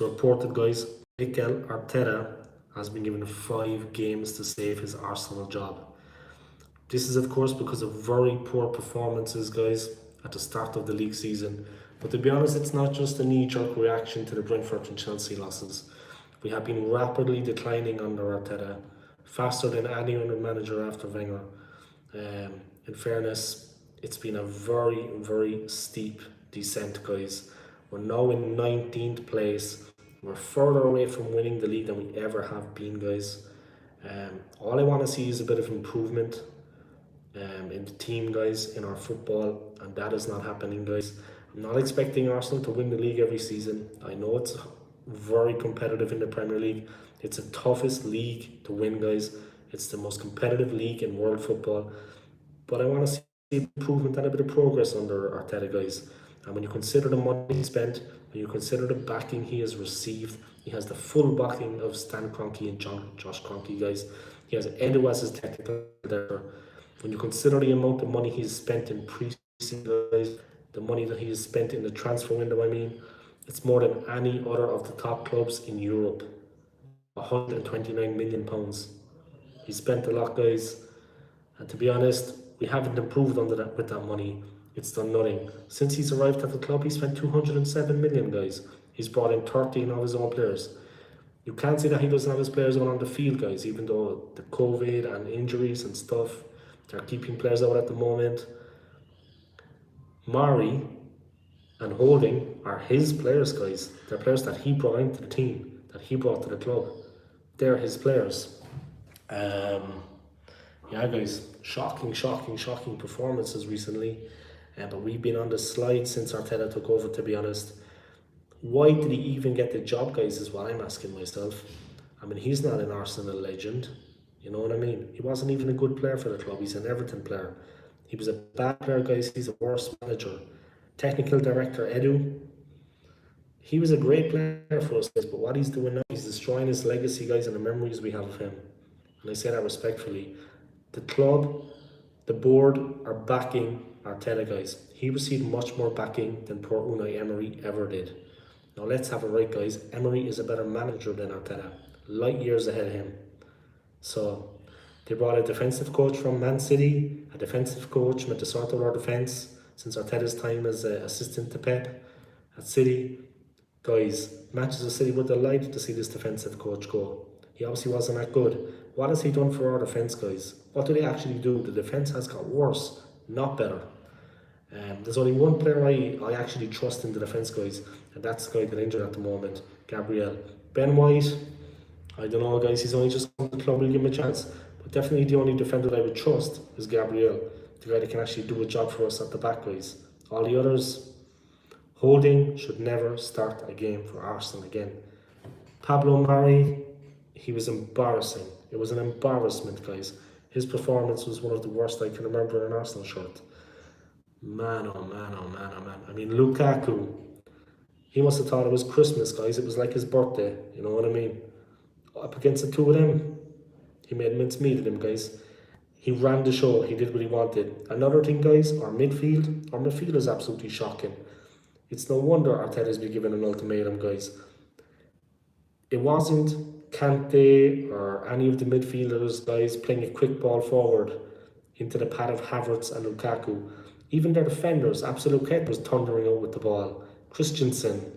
reported, guys, Mikel Arteta has been given 5 games to save his Arsenal job. This is, of course, because of very poor performances, guys, at the start of the league season. But to be honest, it's not just a knee-jerk reaction to the Brentford and Chelsea losses. We have been rapidly declining under Arteta, faster than any other manager after Wenger. In fairness, it's been a very, very steep descent, guys. We're now in 19th place. We're further away from winning the league than we ever have been, guys. All I want to see is a bit of improvement in the team, guys, in our football, and that is not happening, guys. I'm not expecting Arsenal to win the league every season. I know it's very competitive in the Premier League. It's the toughest league to win, guys. It's the most competitive league in world football. But I want to see improvement and a bit of progress under Arteta, guys. And when you consider the money he spent, when you consider the backing he has received, he has the full backing of Stan Kroenke and Josh Kroenke, guys. He has Edu as his technical director. When you consider the amount of money he's spent in pre-season, guys, the money that he has spent in the transfer window, I mean, it's more than any other of the top clubs in Europe. £129 million. He spent a lot, guys. And to be honest, we haven't improved under that with that money. It's done nothing. Since he's arrived at the club, he spent 207 million, guys. He's brought in 13 of his own players. You can't say that he doesn't have his players out on the field, guys, even though the COVID and injuries and stuff, they're keeping players out at the moment. Mari and Holding are his players, guys. They're players that he brought into the team, that he brought to the club. They're his players. Yeah, guys, shocking performances recently. But we've been on the slide since Arteta took over, to be honest. Why did he even get the job, guys, is what I'm asking myself. I mean, he's not an Arsenal legend. You know what I mean? He wasn't even a good player for the club. He's an Everton player. He was a bad player, guys. He's a worse manager. Technical director, Edu. He was a great player for us, guys, but what he's doing now, he's destroying his legacy, guys, and the memories we have of him. And I say that respectfully. The club, the board are backing Arteta, guys. He received much more backing than poor Unai Emery ever did. Now let's have it right, guys. Emery is a better manager than Arteta. Light years ahead of him. So they brought a defensive coach from Man City, a defensive coach meant to sort out our defence since Arteta's time as assistant to Pep at City. Guys, Manchester City were delighted to see this defensive coach go. He obviously wasn't that good. What has he done for our defence, guys? What do they actually do? The defence has got worse, not better. There's only one player I actually trust in the defence, guys, and that's the guy that injured at the moment, Gabriel. Ben White, I don't know, guys, he's only just come to the club, we'll give him a chance. But definitely the only defender that I would trust is Gabriel, the guy that can actually do a job for us at the back, guys. All the others, Holding should never start a game for Arsenal again. Pablo Mari, he was embarrassing. It was an embarrassment, guys. His performance was one of the worst I can remember in an Arsenal shirt. Man, oh man, oh man, oh man. I mean, Lukaku, he must have thought it was Christmas, guys. It was like his birthday, you know what I mean? Up against the two of them, he made mincemeat of them, guys. He ran the show. He did what he wanted. Another thing, guys, our midfield is absolutely shocking. It's no wonder Arteta's been given an ultimatum, guys. It wasn't Kante or any of the midfielders, guys, playing a quick ball forward into the path of Havertz and Lukaku. Even their defenders, Absolute Ket was thundering out with the ball. Christensen.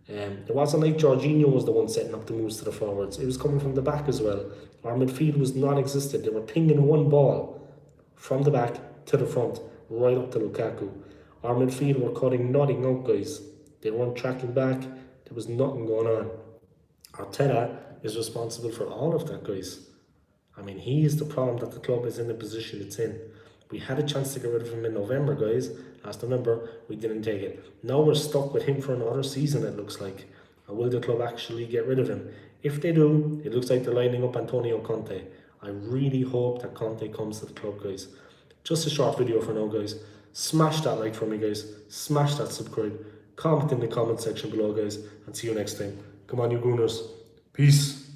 It wasn't like Jorginho was the one setting up the moves to the forwards. It was coming from the back as well. Our midfield was non-existent. They were pinging one ball from the back to the front, right up to Lukaku. Our midfield were cutting nothing out, guys. They weren't tracking back. There was nothing going on. Arteta is responsible for all of that, guys. I mean, he is the problem that the club is in the position it's in. We had a chance to get rid of him in November, guys. Last November, we didn't take it. Now we're stuck with him for another season, it looks like. Or will the club actually get rid of him? If they do, it looks like they're lining up Antonio Conte. I really hope that Conte comes to the club, guys. Just a short video for now, guys. Smash that like for me, guys. Smash that subscribe. Comment in the comment section below, guys. And see you next time. Come on, you Gooners. Peace.